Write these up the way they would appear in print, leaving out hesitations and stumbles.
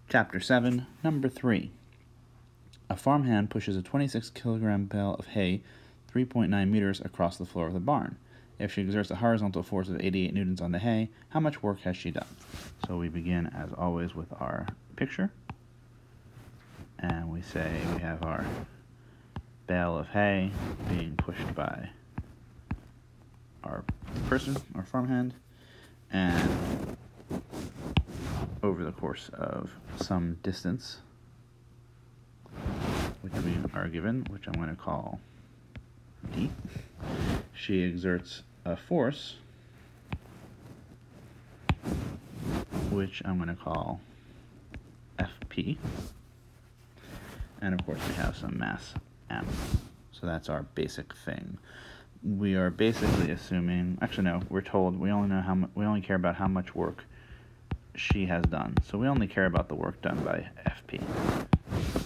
Chapter 7, Number 3. A farmhand pushes a 26-kilogram bale of hay 3.9 meters across the floor of the barn. If she exerts a horizontal force of 88 newtons on the hay, how much work has she done? So we begin, as always, with our picture. And we say we have our bale of hay being pushed by our person, our farmhand, and over the course of some distance, which we are given, which I'm going to call D, she exerts a force, which I'm going to call FP, and of course we have some mass M. So that's our basic thing. We are basically assuming, actually no, we're told we only care about how much work she has done. So we only care about the work done by FP.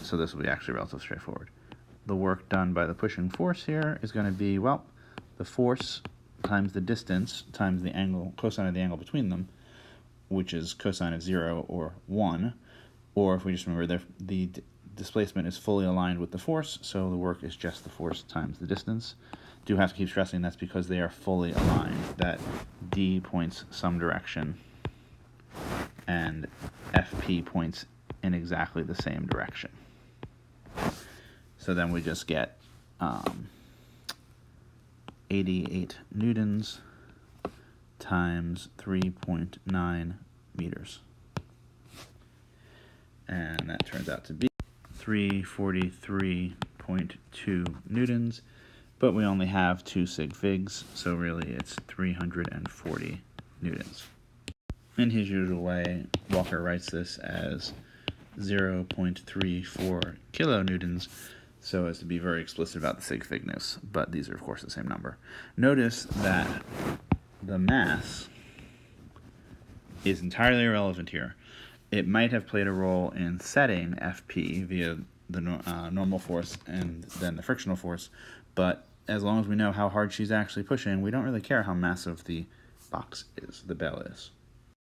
So this will be actually relatively straightforward. The work done by the pushing force here is going to be, well, the force times the distance times the angle, cosine of the angle between them, which is cosine of 0 or 1. Or if we just remember, the displacement is fully aligned with the force, so the work is just the force times the distance. Do have to keep stressing that's because they are fully aligned, that D points some direction and FP points in exactly the same direction. So then we just get 88 newtons times 3.9 meters. And that turns out to be 343.2 newtons, but we only have 2 sig figs, so really it's 340 newtons. In his usual way, Walker writes this as 0.34 kilonewtons, so as to be very explicit about the sig figness, but these are of course the same number. Notice that the mass is entirely irrelevant here. It might have played a role in setting FP via the normal force and then the frictional force, but as long as we know how hard she's actually pushing, we don't really care how massive the box is, the bell is.